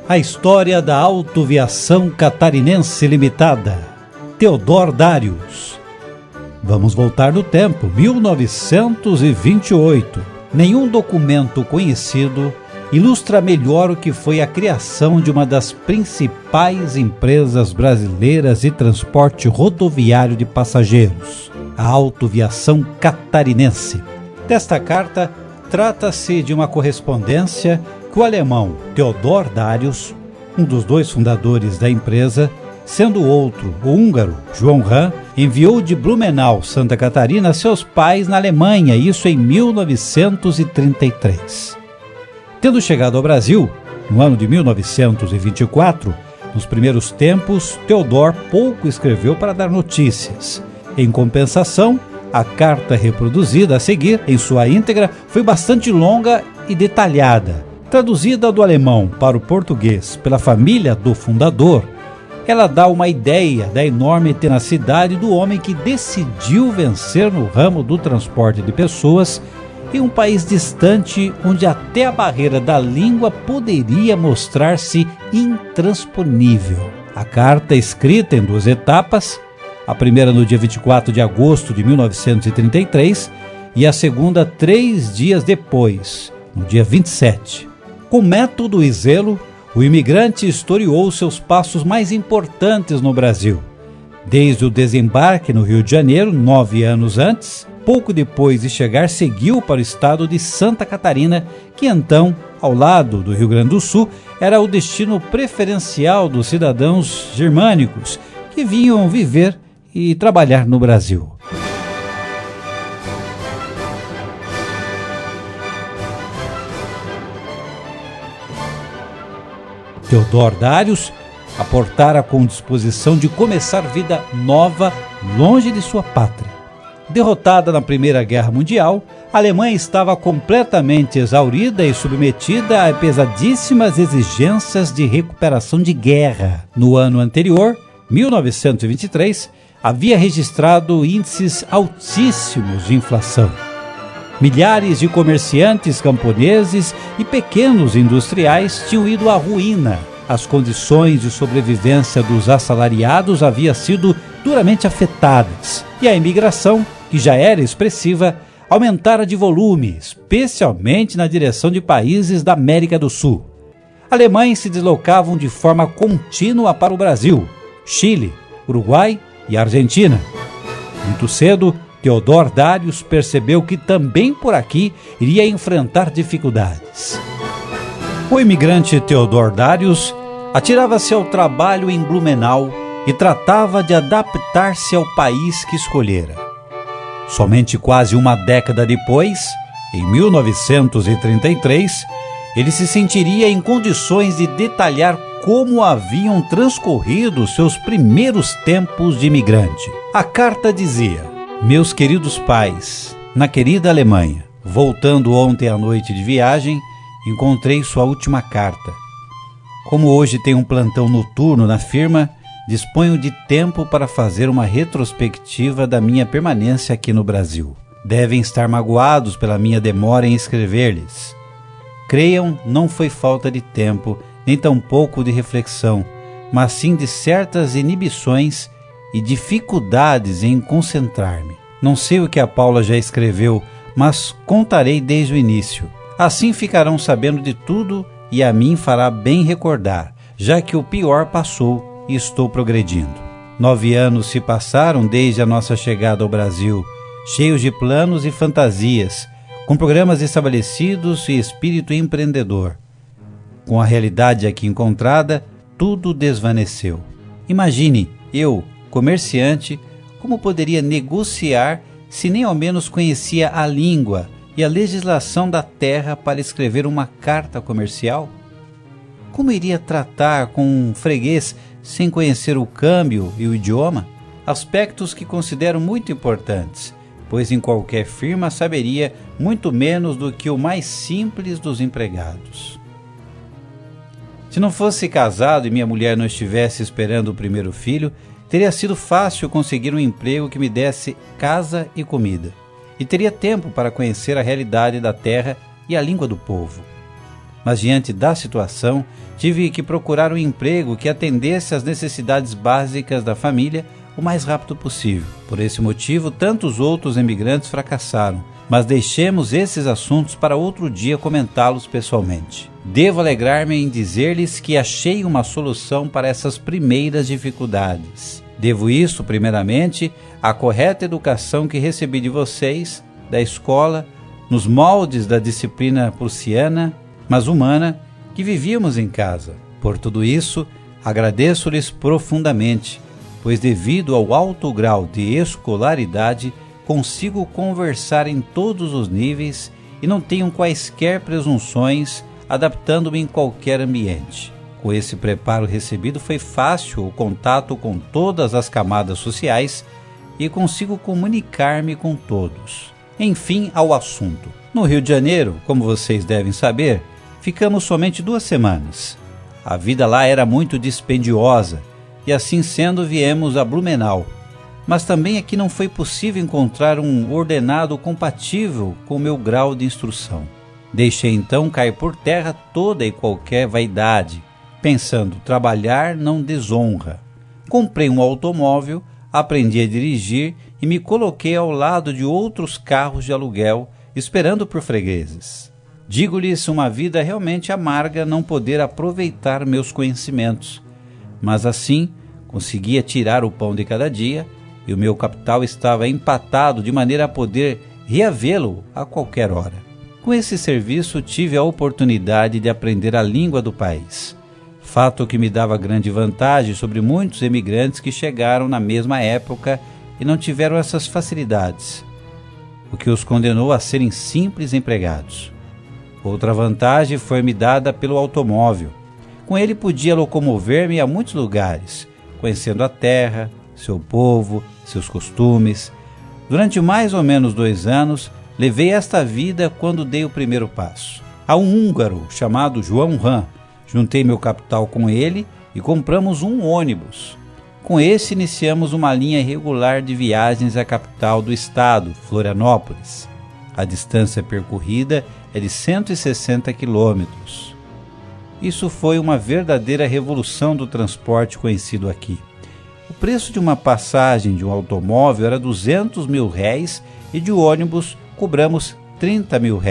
A história da Autoviação Catarinense Limitada, Theodor Darius. Vamos voltar no tempo, 1928. Nenhum documento conhecido ilustra melhor o que foi a criação de uma das principais empresas brasileiras de transporte rodoviário de passageiros, a Autoviação Catarinense. Desta carta, trata-se de uma correspondência que o alemão Theodor Darius, um dos dois fundadores da empresa, sendo o outro o húngaro João Rahn, enviou de Blumenau, Santa Catarina, a seus pais na Alemanha, isso em 1933. Tendo chegado ao Brasil, no ano de 1924, nos primeiros tempos, Theodor pouco escreveu para dar notícias. Em compensação, a carta reproduzida a seguir, em sua íntegra, foi bastante longa e detalhada. Traduzida do alemão para o português pela família do fundador, ela dá uma ideia da enorme tenacidade do homem que decidiu vencer no ramo do transporte de pessoas em um país distante onde até a barreira da língua poderia mostrar-se intransponível. A carta, escrita em 2 etapas, a primeira no dia 24 de agosto de 1933 e a segunda 3 dias depois, no dia 27. Com método e zelo, o imigrante historiou seus passos mais importantes no Brasil. Desde o desembarque no Rio de Janeiro, 9 anos antes, pouco depois de chegar, seguiu para o estado de Santa Catarina, que então, ao lado do Rio Grande do Sul, era o destino preferencial dos cidadãos germânicos que vinham viver e trabalhar no Brasil. Theodor Darius aportara com disposição de começar vida nova longe de sua pátria. Derrotada na Primeira Guerra Mundial, a Alemanha estava completamente exaurida e submetida a pesadíssimas exigências de recuperação de guerra. No ano anterior, 1923, havia registrado índices altíssimos de inflação. Milhares de comerciantes camponeses e pequenos industriais tinham ido à ruína. As condições de sobrevivência dos assalariados haviam sido duramente afetadas e a imigração, que já era expressiva, aumentara de volume, especialmente na direção de países da América do Sul. Alemães se deslocavam de forma contínua para o Brasil, Chile, Uruguai e Argentina. Muito cedo, Theodor Darius percebeu que também por aqui iria enfrentar dificuldades. O imigrante Theodor Darius atirava-se ao trabalho em Blumenau e tratava de adaptar-se ao país que escolhera. Somente quase uma década depois, em 1933, ele se sentiria em condições de detalhar como haviam transcorrido seus primeiros tempos de imigrante. A carta dizia: meus queridos pais, na querida Alemanha, voltando ontem à noite de viagem, encontrei sua última carta. Como hoje tenho um plantão noturno na firma, disponho de tempo para fazer uma retrospectiva da minha permanência aqui no Brasil. Devem estar magoados pela minha demora em escrever-lhes. Creiam, não foi falta de tempo, nem tampouco de reflexão, mas sim de certas inibições e dificuldades em concentrar-me. Não sei o que a Paula já escreveu, mas contarei desde o início. Assim ficarão sabendo de tudo e a mim fará bem recordar, já que o pior passou e estou progredindo. 9 anos se passaram desde a nossa chegada ao Brasil, cheios de planos e fantasias, com programas estabelecidos e espírito empreendedor. Com a realidade aqui encontrada, tudo desvaneceu. Imagine, eu, comerciante, como poderia negociar se nem ao menos conhecia a língua e a legislação da terra para escrever uma carta comercial? Como iria tratar com um freguês sem conhecer o câmbio e o idioma? Aspectos que considero muito importantes, pois em qualquer firma saberia muito menos do que o mais simples dos empregados. Se não fosse casado e minha mulher não estivesse esperando o primeiro filho, teria sido fácil conseguir um emprego que me desse casa e comida, e teria tempo para conhecer a realidade da terra e a língua do povo. mas diante da situação, tive que procurar um emprego que atendesse às necessidades básicas da família o mais rápido possível. Por esse motivo, tantos outros imigrantes fracassaram, mas deixemos esses assuntos para outro dia comentá-los pessoalmente. Devo alegrar-me em dizer-lhes que achei uma solução para essas primeiras dificuldades. Devo isso, primeiramente, à correta educação que recebi de vocês, da escola, nos moldes da disciplina prussiana, mas humana, que vivíamos em casa. Por tudo isso, agradeço-lhes profundamente, pois devido ao alto grau de escolaridade, consigo conversar em todos os níveis e não tenho quaisquer presunções, adaptando-me em qualquer ambiente. Com esse preparo recebido, foi fácil o contato com todas as camadas sociais e consigo comunicar-me com todos. Enfim, ao assunto. No Rio de Janeiro, como vocês devem saber, ficamos somente 2 semanas. A vida lá era muito dispendiosa e, assim sendo, viemos a Blumenau. Mas também aqui não foi possível encontrar um ordenado compatível com o meu grau de instrução. Deixei então cair por terra toda e qualquer vaidade, pensando, trabalhar não desonra. Comprei um automóvel, aprendi a dirigir e me coloquei ao lado de outros carros de aluguel, esperando por fregueses. Digo-lhes uma vida realmente amarga não poder aproveitar meus conhecimentos, mas assim conseguia tirar o pão de cada dia e o meu capital estava empatado de maneira a poder reavê-lo a qualquer hora. Com esse serviço tive a oportunidade de aprender a língua do país, fato que me dava grande vantagem sobre muitos emigrantes que chegaram na mesma época e não tiveram essas facilidades, o que os condenou a serem simples empregados. Outra vantagem foi-me dada pelo automóvel. Com ele podia locomover-me a muitos lugares, conhecendo a terra, seu povo, seus costumes. Durante mais ou menos 2 anos, levei esta vida quando dei o primeiro passo. A um húngaro chamado João Ram, juntei meu capital com ele e compramos um ônibus. Com esse iniciamos uma linha regular de viagens à capital do estado, Florianópolis. A distância percorrida é de 160 quilômetros. Isso foi uma verdadeira revolução do transporte conhecido aqui. O preço de uma passagem de um automóvel era R$200 mil e de ônibus cobramos R$30 mil.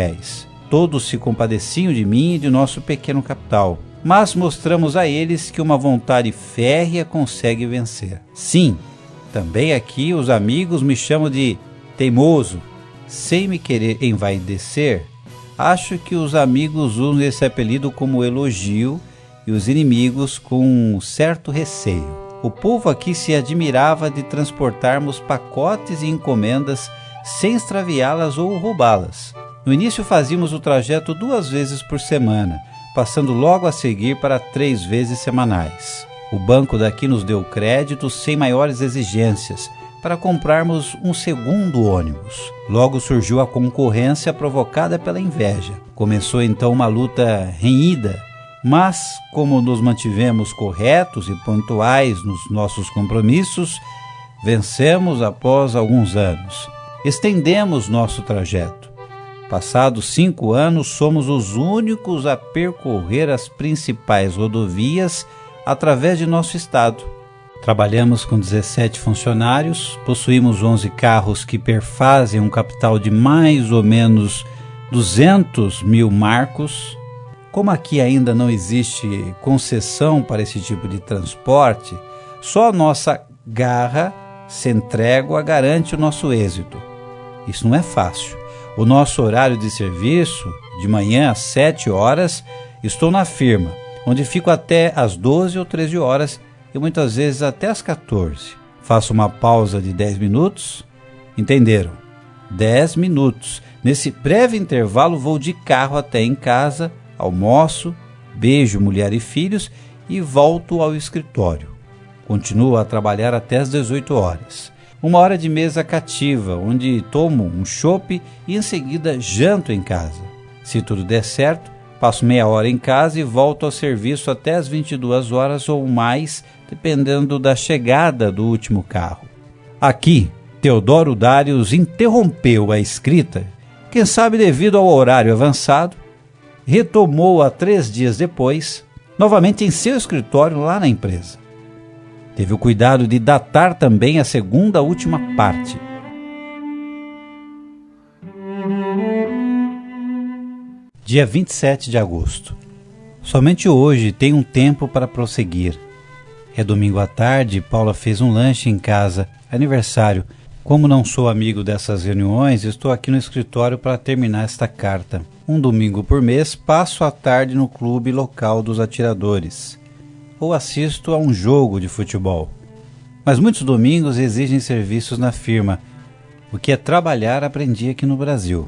Todos se compadeciam de mim e de nosso pequeno capital, mas mostramos a eles que uma vontade férrea consegue vencer. Sim, também aqui os amigos me chamam de teimoso. Sem me querer envaidecer, acho que os amigos usam esse apelido como elogio e os inimigos com um certo receio. O povo aqui se admirava de transportarmos pacotes e encomendas sem extraviá-las ou roubá-las. No início fazíamos o trajeto 2 vezes por semana, passando logo a seguir para 3 vezes semanais. O banco daqui nos deu crédito sem maiores exigências para comprarmos um segundo ônibus. Logo surgiu a concorrência provocada pela inveja. Começou então uma luta renhida, mas como nos mantivemos corretos e pontuais nos nossos compromissos, vencemos após alguns anos. Estendemos nosso trajeto. Passados 5 anos, somos os únicos a percorrer as principais rodovias através de nosso estado. Trabalhamos com 17 funcionários, possuímos 11 carros que perfazem um capital de mais ou menos 200 mil marcos. Como aqui ainda não existe concessão para esse tipo de transporte, só a nossa garra, sem trégua, garante o nosso êxito. Isso não é fácil. O nosso horário de serviço, de manhã às 7 horas, estou na firma, onde fico até às 12 ou 13 horas e muitas vezes até às 14. Faço uma pausa de 10 minutos. Entenderam? 10 minutos. Nesse breve intervalo vou de carro até em casa, almoço, beijo mulher e filhos e volto ao escritório. Continuo a trabalhar até às 18 horas. 1 hora de mesa cativa, onde tomo um chopp e em seguida janto em casa. Se tudo der certo, passo meia hora em casa e volto ao serviço até às 22 horas ou mais, dependendo da chegada do último carro. Aqui, Teodoro Dários interrompeu a escrita, quem sabe devido ao horário avançado, retomou há 3 dias depois, novamente em seu escritório lá na empresa. Teve o cuidado de datar também a segunda última parte. Dia 27 de agosto. Somente hoje tem um tempo para prosseguir. É domingo à tarde, Paula fez um lanche em casa, aniversário. Como não sou amigo dessas reuniões, estou aqui no escritório para terminar esta carta. Um domingo por mês, passo a tarde no clube local dos atiradores, ou assisto a um jogo de futebol. Mas muitos domingos exigem serviços na firma. O que é trabalhar aprendi aqui no Brasil.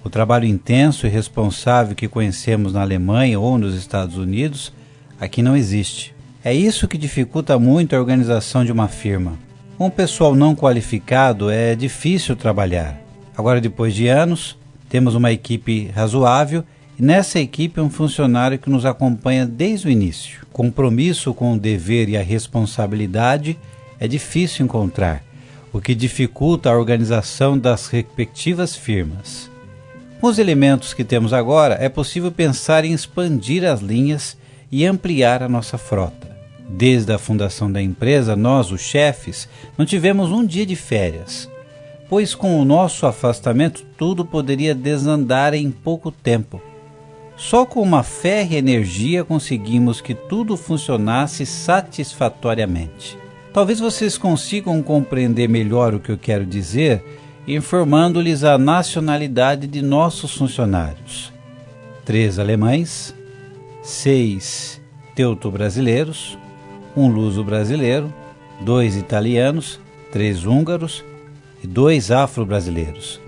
O trabalho intenso e responsável que conhecemos na Alemanha ou nos Estados Unidos, aqui não existe. É isso que dificulta muito a organização de uma firma. Com o pessoal não qualificado é difícil trabalhar. Agora, depois de anos, temos uma equipe razoável e nessa equipe um funcionário que nos acompanha desde o início. Compromisso com o dever e a responsabilidade é difícil encontrar, o que dificulta a organização das respectivas firmas. Com os elementos que temos agora, é possível pensar em expandir as linhas e ampliar a nossa frota. Desde a fundação da empresa, nós, os chefes, não tivemos um dia de férias, pois com o nosso afastamento tudo poderia desandar em pouco tempo. Só com uma férrea energia conseguimos que tudo funcionasse satisfatoriamente. Talvez vocês consigam compreender melhor o que eu quero dizer, informando-lhes a nacionalidade de nossos funcionários. 3 alemães, 6 teuto-brasileiros, 1 luso-brasileiro, 2 italianos, 3 húngaros e 2 afro-brasileiros.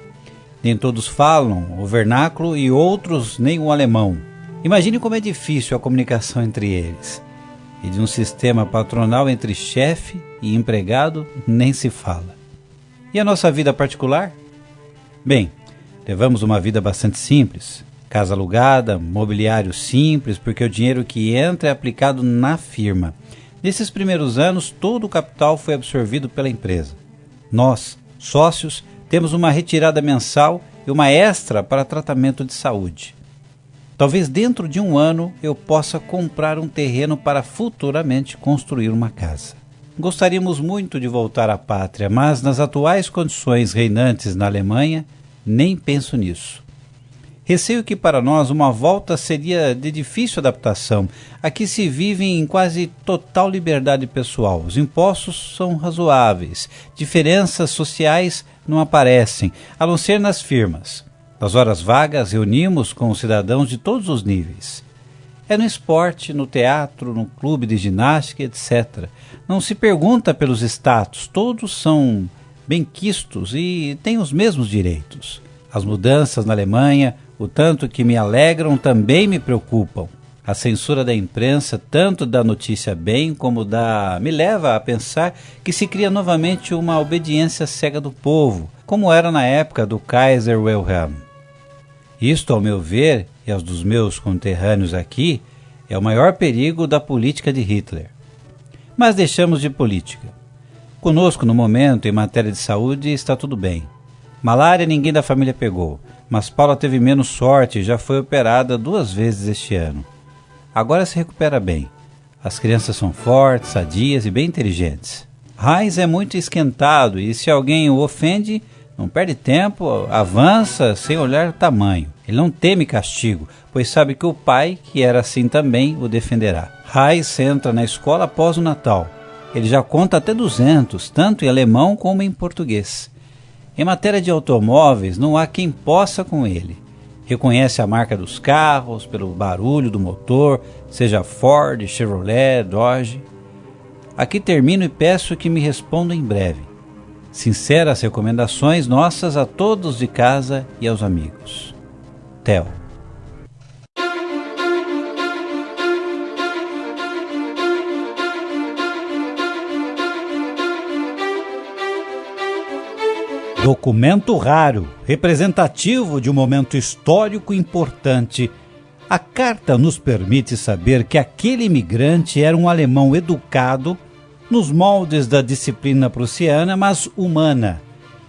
Nem todos falam o vernáculo e outros nem o alemão. Imagine como é difícil a comunicação entre eles. E de um sistema patronal entre chefe e empregado nem se fala. E a nossa vida particular? Bem, levamos uma vida bastante simples. Casa alugada, mobiliário simples, porque o dinheiro que entra é aplicado na firma. Nesses primeiros anos, todo o capital foi absorvido pela empresa. Nós, sócios, temos uma retirada mensal e uma extra para tratamento de saúde. Talvez dentro de 1 ano eu possa comprar um terreno para futuramente construir uma casa. Gostaríamos muito de voltar à pátria, mas nas atuais condições reinantes na Alemanha, nem penso nisso. Receio que para nós uma volta seria de difícil adaptação. Aqui se vive em quase total liberdade pessoal. Os impostos são razoáveis. Diferenças sociais não aparecem, a não ser nas firmas. Nas horas vagas reunimos com os cidadãos de todos os níveis. É no esporte, no teatro, no clube de ginástica, etc. Não se pergunta pelos status, todos são benquistos e têm os mesmos direitos. As mudanças na Alemanha, o tanto que me alegram, também me preocupam. A censura da imprensa, tanto da notícia bem como da... me leva a pensar que se cria novamente uma obediência cega do povo, como era na época do Kaiser Wilhelm. Isto, ao meu ver, e aos dos meus conterrâneos aqui, é o maior perigo da política de Hitler. Mas deixamos de política. Conosco, no momento, em matéria de saúde, está tudo bem. Malária ninguém da família pegou, mas Paula teve menos sorte e já foi operada 2 vezes este ano. Agora se recupera bem. As crianças são fortes, sadias e bem inteligentes. Heinz é muito esquentado e se alguém o ofende, não perde tempo, avança sem olhar o tamanho. Ele não teme castigo, pois sabe que o pai, que era assim também, o defenderá. Heinz entra na escola após o Natal. Ele já conta até 200, tanto em alemão como em português. Em matéria de automóveis, não há quem possa com ele. Reconhece a marca dos carros, pelo barulho do motor, seja Ford, Chevrolet, Dodge. Aqui termino e peço que me respondam em breve. Sinceras recomendações nossas a todos de casa e aos amigos. Theo. Documento raro, representativo de um momento histórico importante. A carta nos permite saber que aquele imigrante era um alemão educado, nos moldes da disciplina prussiana, mas humana,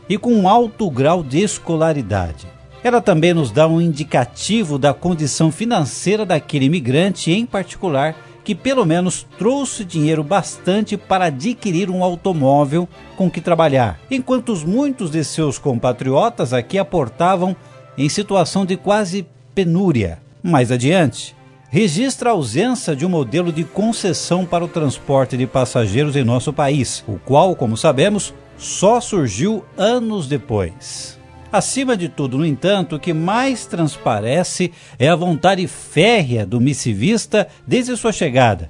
e com um alto grau de escolaridade. Ela também nos dá um indicativo da condição financeira daquele imigrante em particular, que pelo menos trouxe dinheiro bastante para adquirir um automóvel com que trabalhar, enquanto muitos de seus compatriotas aqui aportavam em situação de quase penúria. Mais adiante, registra a ausência de um modelo de concessão para o transporte de passageiros em nosso país, o qual, como sabemos, só surgiu anos depois. Acima de tudo, no entanto, o que mais transparece é a vontade férrea do missivista desde sua chegada.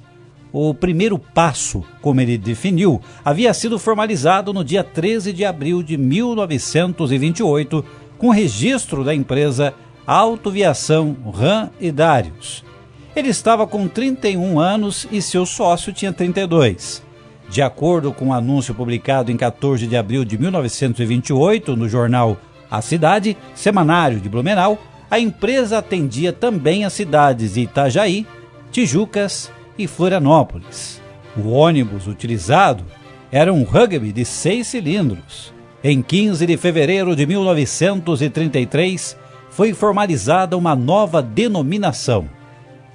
O primeiro passo, como ele definiu, havia sido formalizado no dia 13 de abril de 1928, com o registro da empresa Autoviação Ram e Dários. Ele estava com 31 anos e seu sócio tinha 32. De acordo com um anúncio publicado em 14 de abril de 1928 no jornal A Cidade, semanário de Blumenau, a empresa atendia também as cidades de Itajaí, Tijucas e Florianópolis. O ônibus utilizado era um Rugby de 6 cilindros. Em 15 de fevereiro de 1933, foi formalizada uma nova denominação,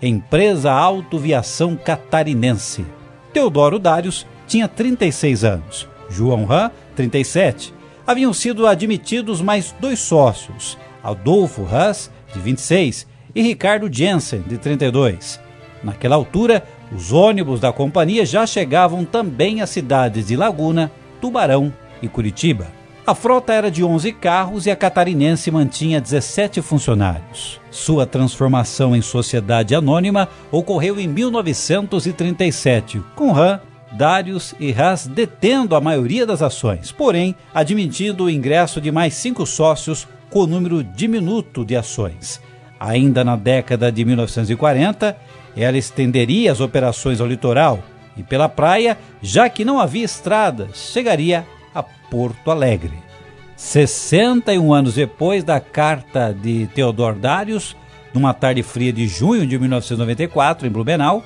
Empresa Autoviação Catarinense. Teodoro Dários tinha 36 anos, João Ram, 37. Haviam sido admitidos mais 2 sócios, Adolfo Haas, de 26, e Ricardo Jensen, de 32. Naquela altura, os ônibus da companhia já chegavam também às cidades de Laguna, Tubarão e Curitiba. A frota era de 11 carros e a catarinense mantinha 17 funcionários. Sua transformação em sociedade anônima ocorreu em 1937, com Ram, Dários e Haas detendo a maioria das ações, porém admitindo o ingresso de mais 5 sócios com o número diminuto de ações. Ainda na década de 1940, ela estenderia as operações ao litoral e pela praia, já que não havia estradas, chegaria a Porto Alegre. 61 anos depois da carta de Teodoro Dários, numa tarde fria de junho de 1994, em Blumenau,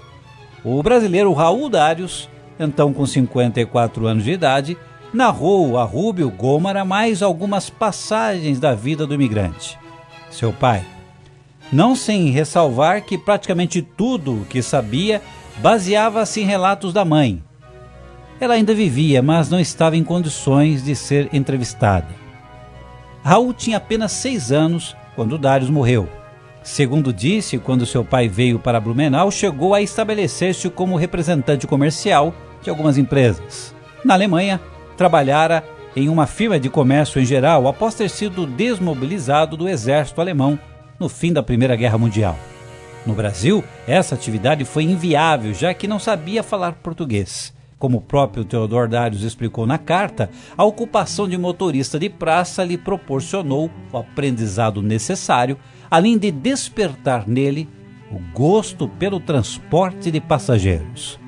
o brasileiro Raul Dários, então com 54 anos de idade, narrou a Rúbio Gômara mais algumas passagens da vida do imigrante. Seu pai, não sem ressalvar que praticamente tudo o que sabia baseava-se em relatos da mãe. Ela ainda vivia, mas não estava em condições de ser entrevistada. Raul tinha apenas 6 anos quando Dários morreu. Segundo disse, quando seu pai veio para Blumenau, chegou a estabelecer-se como representante comercial de algumas empresas. Na Alemanha, trabalhara em uma firma de comércio em geral após ter sido desmobilizado do exército alemão no fim da Primeira Guerra Mundial. No Brasil, essa atividade foi inviável, já que não sabia falar português. Como o próprio Teodoro Dários explicou na carta, a ocupação de motorista de praça lhe proporcionou o aprendizado necessário, além de despertar nele o gosto pelo transporte de passageiros.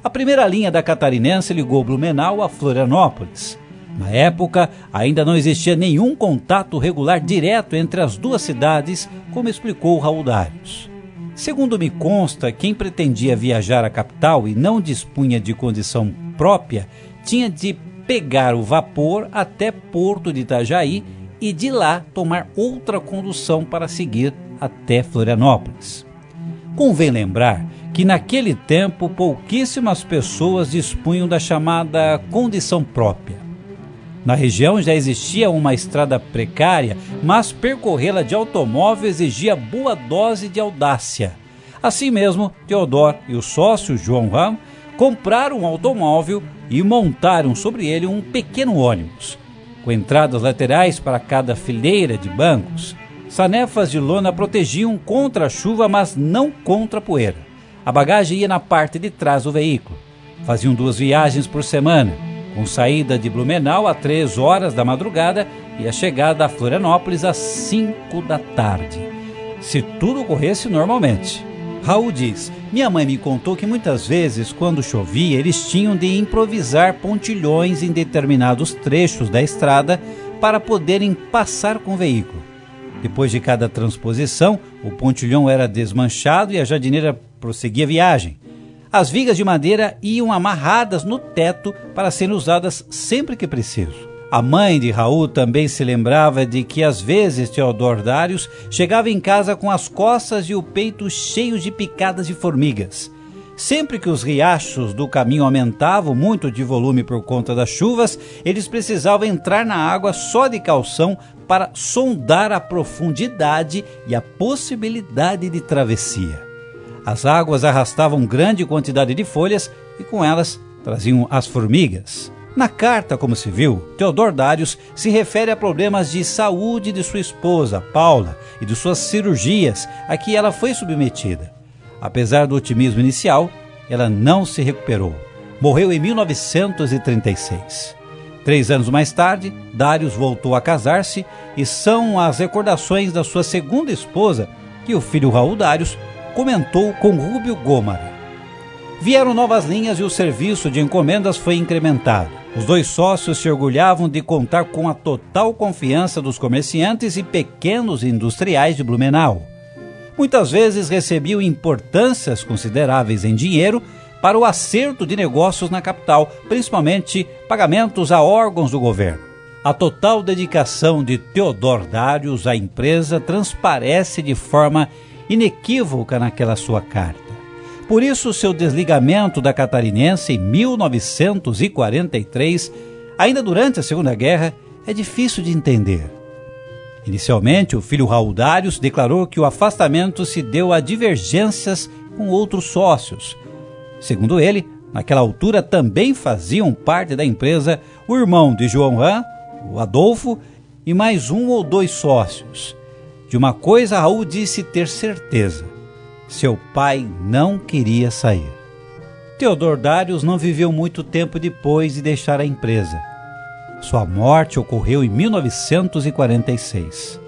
A primeira linha da Catarinense ligou Blumenau a Florianópolis. Na época, ainda não existia nenhum contato regular direto entre as duas cidades, como explicou Raul Dários. Segundo me consta, quem pretendia viajar à capital e não dispunha de condição própria, tinha de pegar o vapor até Porto de Itajaí e de lá tomar outra condução para seguir até Florianópolis. Convém lembrar que naquele tempo pouquíssimas pessoas dispunham da chamada condição própria. Na região já existia uma estrada precária, mas percorrê-la de automóvel exigia boa dose de audácia. Assim mesmo, Teodoro e o sócio João Ram compraram um automóvel e montaram sobre ele um pequeno ônibus, com entradas laterais para cada fileira de bancos. Sanefas de lona protegiam contra a chuva, mas não contra a poeira. A bagagem ia na parte de trás do veículo. Faziam 2 viagens por semana, com saída de Blumenau às 3 horas da madrugada e a chegada a Florianópolis às 5 da tarde, se tudo ocorresse normalmente. Raul diz: minha mãe me contou que muitas vezes, quando chovia, eles tinham de improvisar pontilhões em determinados trechos da estrada para poderem passar com o veículo. Depois de cada transposição, o pontilhão era desmanchado e a jardineira prosseguia a viagem. As vigas de madeira iam amarradas no teto para serem usadas sempre que preciso. A mãe de Raul também se lembrava de que às vezes Teodoro Dários chegava em casa com as costas e o peito cheios de picadas de formigas. Sempre que os riachos do caminho aumentavam muito de volume por conta das chuvas, eles precisavam entrar na água só de calção para sondar a profundidade e a possibilidade de travessia. As águas arrastavam grande quantidade de folhas e com elas traziam as formigas. Na carta, como se viu, Teodoro Dários se refere a problemas de saúde de sua esposa, Paula, e de suas cirurgias a que ela foi submetida. Apesar do otimismo inicial, ela não se recuperou. Morreu em 1936. 3 anos mais tarde, Dários voltou a casar-se e são as recordações da sua segunda esposa que o filho Raul Dários comentou com Rúbio Gomara. Vieram novas linhas e o serviço de encomendas foi incrementado. Os dois sócios se orgulhavam de contar com a total confiança dos comerciantes e pequenos industriais de Blumenau. Muitas vezes recebiam importâncias consideráveis em dinheiro para o acerto de negócios na capital, principalmente pagamentos a órgãos do governo. A total dedicação de Teodoro Dários à empresa transparece de forma inequívoca naquela sua carta. Por isso, seu desligamento da Catarinense em 1943, ainda durante a Segunda Guerra, é difícil de entender. Inicialmente, o filho Raul Dários declarou que o afastamento se deu a divergências com outros sócios. Segundo ele, naquela altura também faziam parte da empresa o irmão de João Ram, o Adolfo, e mais 1 ou 2 sócios. De uma coisa, Raul disse ter certeza: seu pai não queria sair. Teodoro Dários não viveu muito tempo depois de deixar a empresa. Sua morte ocorreu em 1946.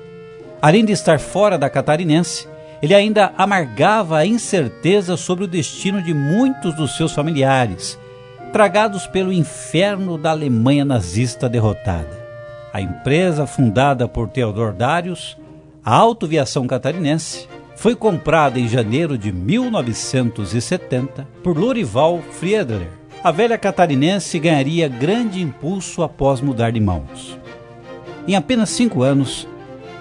Além de estar fora da Catarinense, ele ainda amargava a incerteza sobre o destino de muitos dos seus familiares, tragados pelo inferno da Alemanha nazista derrotada. A empresa fundada por Teodoro Dários, a Autoviação Catarinense, foi comprada em janeiro de 1970 por Lorival Friedler. A velha catarinense ganharia grande impulso após mudar de mãos. Em apenas 5 anos,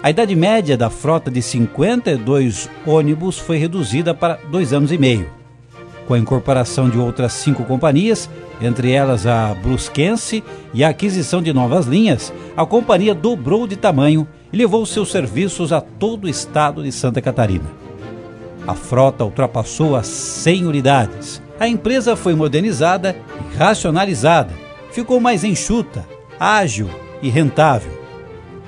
a idade média da frota de 52 ônibus foi reduzida para 2 anos e meio. Com a incorporação de outras 5 companhias, entre elas a Brusquense, e a aquisição de novas linhas, a companhia dobrou de tamanho e levou seus serviços a todo o estado de Santa Catarina. A frota ultrapassou as 100 unidades. A empresa foi modernizada e racionalizada, ficou mais enxuta, ágil e rentável.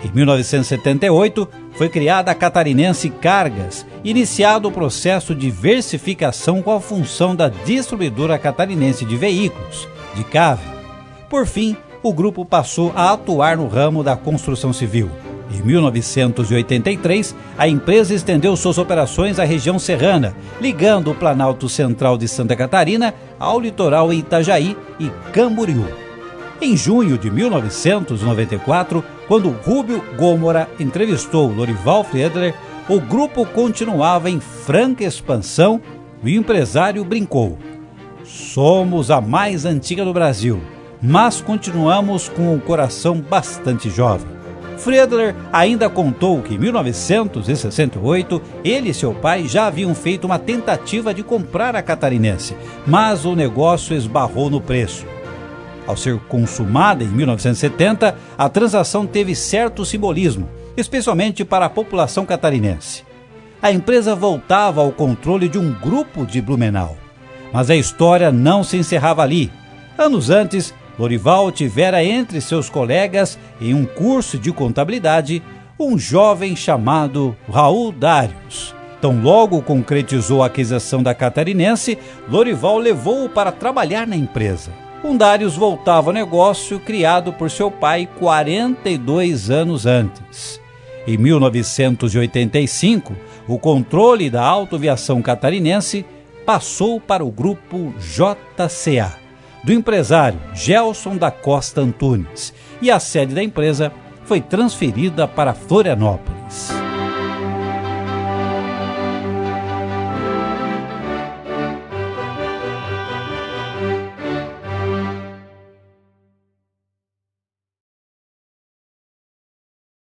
Em 1978, foi criada a Catarinense Cargas, iniciado o processo de diversificação com a função da distribuidora catarinense de veículos, de CAV. Por fim, o grupo passou a atuar no ramo da construção civil. Em 1983, a empresa estendeu suas operações à região serrana, ligando o Planalto Central de Santa Catarina ao litoral em Itajaí e Camboriú. Em junho de 1994, quando Rúbio Gomara entrevistou Lorival Friedler, o grupo continuava em franca expansão e o empresário brincou: "Somos a mais antiga do Brasil, mas continuamos com o coração bastante jovem." Friedler ainda contou que em 1968 ele e seu pai já haviam feito uma tentativa de comprar a Catarinense, mas o negócio esbarrou no preço. Ao ser consumada em 1970, a transação teve certo simbolismo, especialmente para a população catarinense. A empresa voltava ao controle de um grupo de Blumenau. Mas a história não se encerrava ali. Anos antes, Lorival tivera entre seus colegas, em um curso de contabilidade, um jovem chamado Raul Dários. Tão logo concretizou a aquisição da Catarinense, Lorival levou-o para trabalhar na empresa. Dários voltava ao negócio criado por seu pai 42 anos antes. Em 1985, o controle da Autoviação Catarinense passou para o grupo JCA, do empresário Gelson da Costa Antunes, e a sede da empresa foi transferida para Florianópolis.